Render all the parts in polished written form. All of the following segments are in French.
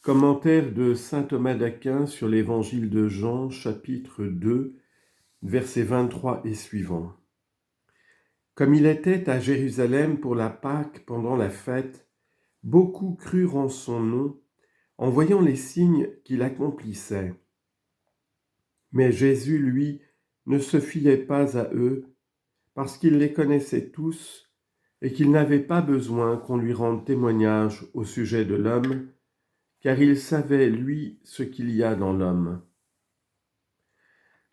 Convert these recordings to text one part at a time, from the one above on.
Commentaire de saint Thomas d'Aquin sur l'évangile de Jean, chapitre 2, versets 23 et suivants. Comme il était à Jérusalem pour la Pâque pendant la fête, beaucoup crurent en son nom, en voyant les signes qu'il accomplissait. Mais Jésus, lui, ne se fiait pas à eux, parce qu'il les connaissait tous, et qu'il n'avait pas besoin qu'on lui rende témoignage au sujet de l'homme, car il savait, lui, ce qu'il y a dans l'homme.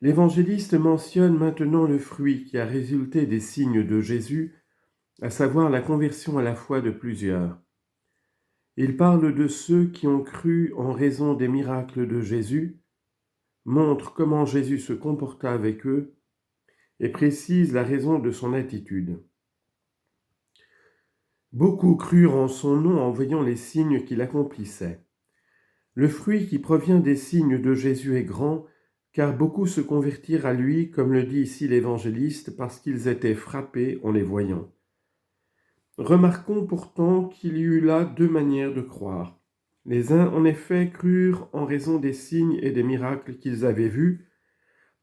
L'évangéliste mentionne maintenant le fruit qui a résulté des signes de Jésus, à savoir la conversion à la foi de plusieurs. Il parle de ceux qui ont cru en raison des miracles de Jésus, montre comment Jésus se comporta avec eux et précise la raison de son attitude. Beaucoup crurent en son nom en voyant les signes qu'il accomplissait. Le fruit qui provient des signes de Jésus est grand, car beaucoup se convertirent à lui, comme le dit ici l'évangéliste, parce qu'ils étaient frappés en les voyant. Remarquons pourtant qu'il y eut là deux manières de croire. Les uns, en effet, crurent en raison des signes et des miracles qu'ils avaient vus,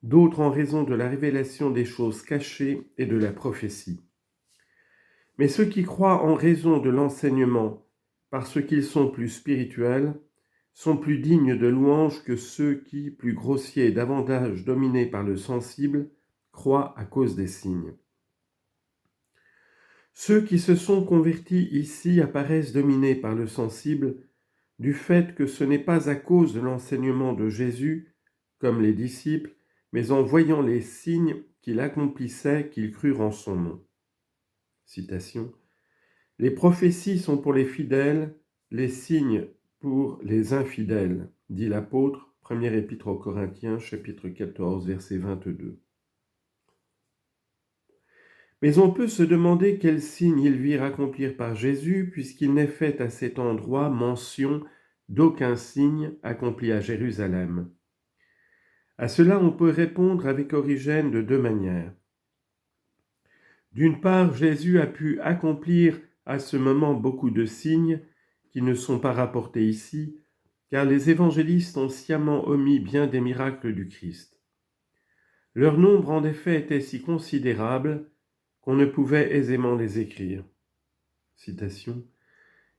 d'autres en raison de la révélation des choses cachées et de la prophétie. Mais ceux qui croient en raison de l'enseignement, parce qu'ils sont plus spirituels, sont plus dignes de louange que ceux qui, plus grossiers et davantage dominés par le sensible, croient à cause des signes. Ceux qui se sont convertis ici apparaissent dominés par le sensible du fait que ce n'est pas à cause de l'enseignement de Jésus, comme les disciples, mais en voyant les signes qu'il accomplissait qu'ils crurent en son nom. Citation. Les prophéties sont pour les fidèles, les signes pour les infidèles, dit l'apôtre, première épître aux Corinthiens, chapitre 14, verset 22. Mais on peut se demander quels signes ils virent accomplir par Jésus, puisqu'il n'est fait à cet endroit mention d'aucun signe accompli à Jérusalem. À cela, on peut répondre avec Origène de deux manières. D'une part, Jésus a pu accomplir à ce moment beaucoup de signes qui ne sont pas rapportés ici, car les évangélistes ont sciemment omis bien des miracles du Christ. Leur nombre en effet était si considérable qu'on ne pouvait aisément les écrire. Citation.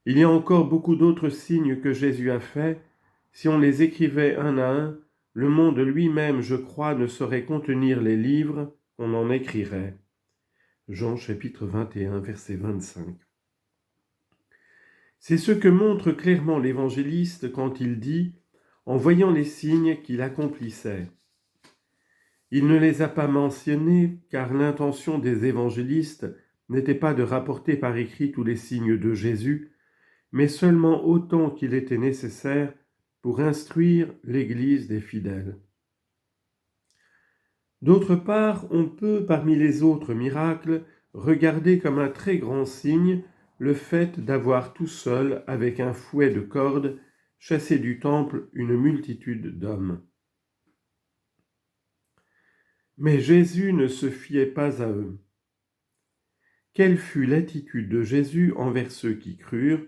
Il y a encore beaucoup d'autres signes que Jésus a faits. Si on les écrivait un à un, le monde lui-même, je crois, ne saurait contenir les livres qu'on en écrirait. Jean chapitre 21, verset 25. C'est ce que montre clairement l'évangéliste quand il dit « en voyant les signes qu'il accomplissait ». Il ne les a pas mentionnés car l'intention des évangélistes n'était pas de rapporter par écrit tous les signes de Jésus, mais seulement autant qu'il était nécessaire pour instruire l'Église des fidèles. D'autre part, on peut, parmi les autres miracles, regarder comme un très grand signe le fait d'avoir tout seul, avec un fouet de corde, chassé du temple une multitude d'hommes. Mais Jésus ne se fiait pas à eux. Quelle fut l'attitude de Jésus envers ceux qui crurent?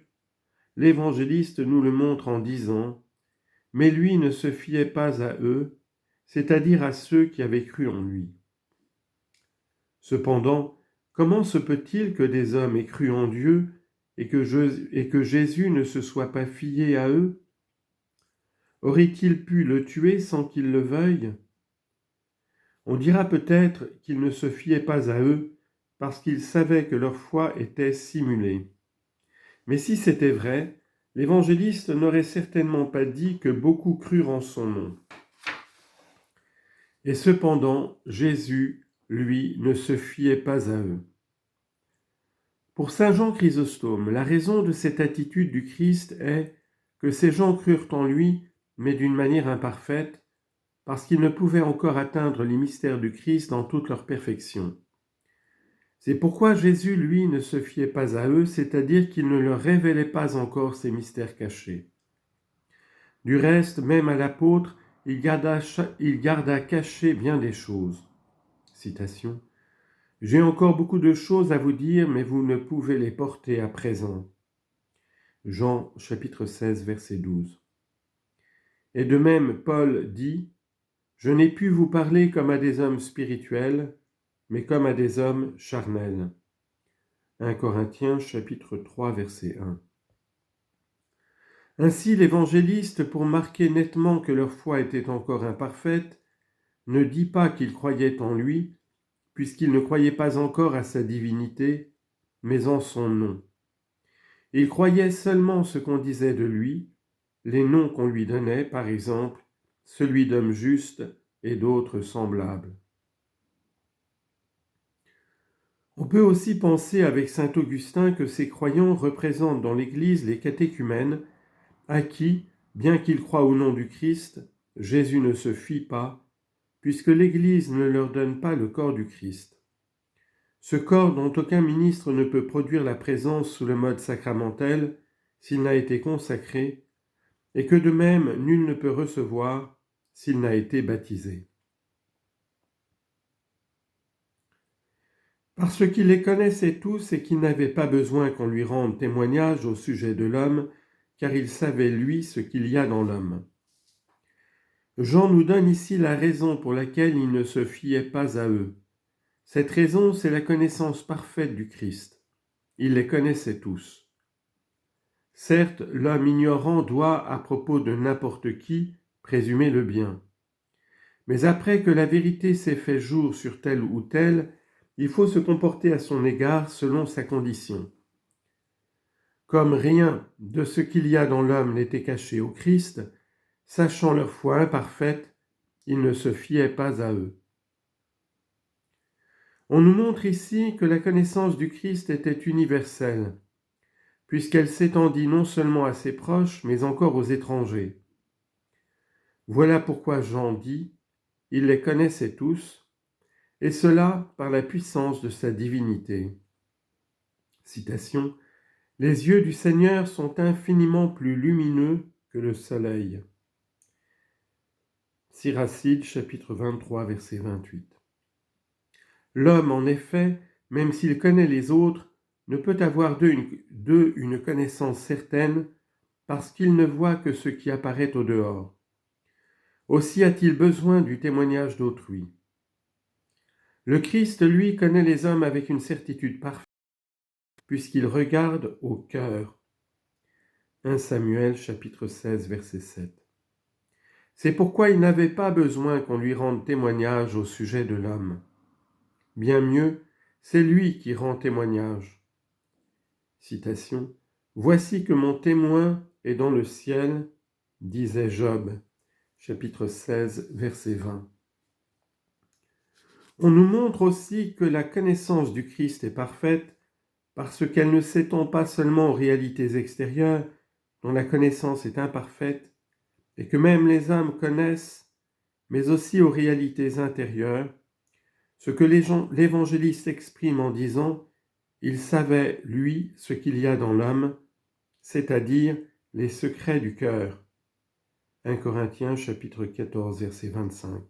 L'évangéliste nous le montre en disant « Mais lui ne se fiait pas à eux, c'est-à-dire à ceux qui avaient cru en lui. » Cependant, comment se peut-il que des hommes aient cru en Dieu et que Jésus ne se soit pas fié à eux? Aurait-il pu le tuer sans qu'il le veuille? On dira peut-être qu'il ne se fiait pas à eux parce qu'il savait que leur foi était simulée. Mais si c'était vrai, l'évangéliste n'aurait certainement pas dit que beaucoup crurent en son nom. Et cependant, Jésus, lui, ne se fiait pas à eux. Pour saint Jean Chrysostome, la raison de cette attitude du Christ est que ces gens crurent en lui, mais d'une manière imparfaite, parce qu'ils ne pouvaient encore atteindre les mystères du Christ dans toute leur perfection. C'est pourquoi Jésus, lui, ne se fiait pas à eux, c'est-à-dire qu'il ne leur révélait pas encore ces mystères cachés. Du reste, même à l'apôtre, il garda caché bien des choses. Citation. « J'ai encore beaucoup de choses à vous dire, mais vous ne pouvez les porter à présent. » Jean chapitre 16, verset 12. Et de même, Paul dit « Je n'ai pu vous parler comme à des hommes spirituels, mais comme à des hommes charnels. » 1 Corinthiens chapitre 3 verset 1. Ainsi l'évangéliste, pour marquer nettement que leur foi était encore imparfaite, ne dit pas qu'il croyait en lui, puisqu'il ne croyait pas encore à sa divinité, mais en son nom. Il croyait seulement ce qu'on disait de lui, les noms qu'on lui donnait, par exemple, celui d'homme juste et d'autres semblables. On peut aussi penser avec saint Augustin que ces croyants représentent dans l'Église les catéchumènes à qui, bien qu'ils croient au nom du Christ, Jésus ne se fie pas, puisque l'Église ne leur donne pas le corps du Christ. Ce corps dont aucun ministre ne peut produire la présence sous le mode sacramentel s'il n'a été consacré, et que de même nul ne peut recevoir s'il n'a été baptisé. Parce qu'il les connaissait tous et qu'il n'avait pas besoin qu'on lui rende témoignage au sujet de l'homme, car il savait lui ce qu'il y a dans l'homme. Jean nous donne ici la raison pour laquelle il ne se fiait pas à eux. Cette raison, c'est la connaissance parfaite du Christ. Il les connaissait tous. Certes, l'homme ignorant doit, à propos de n'importe qui, présumer le bien. Mais après que la vérité s'est fait jour sur tel ou tel, il faut se comporter à son égard selon sa condition. Comme rien de ce qu'il y a dans l'homme n'était caché au Christ, sachant leur foi imparfaite, ils ne se fiaient pas à eux. On nous montre ici que la connaissance du Christ était universelle, puisqu'elle s'étendit non seulement à ses proches, mais encore aux étrangers. Voilà pourquoi Jean dit « Il les connaissait tous », et cela par la puissance de sa divinité. Citation « Les yeux du Seigneur sont infiniment plus lumineux que le soleil. » Siracide, chapitre 23, verset 28. L'homme, en effet, même s'il connaît les autres, ne peut avoir d'eux une connaissance certaine parce qu'il ne voit que ce qui apparaît au dehors. Aussi a-t-il besoin du témoignage d'autrui. Le Christ, lui, connaît les hommes avec une certitude parfaite, puisqu'il regarde au cœur. 1 Samuel, chapitre 16, verset 7. C'est pourquoi il n'avait pas besoin qu'on lui rende témoignage au sujet de l'homme. Bien mieux, c'est lui qui rend témoignage. Citation « Voici que mon témoin est dans le ciel, disait Job. » Chapitre 16, verset 20. On nous montre aussi que la connaissance du Christ est parfaite parce qu'elle ne s'étend pas seulement aux réalités extérieures, dont la connaissance est imparfaite, et que même les hommes connaissent, mais aussi aux réalités intérieures, ce que l'évangéliste exprime en disant « Il savait, lui, ce qu'il y a dans l'homme », c'est-à-dire les secrets du cœur. 1 Corinthiens chapitre 14, verset 25.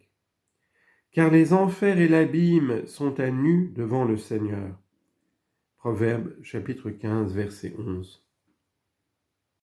Car les enfers et l'abîme sont à nu devant le Seigneur. Proverbe chapitre 15, verset 11.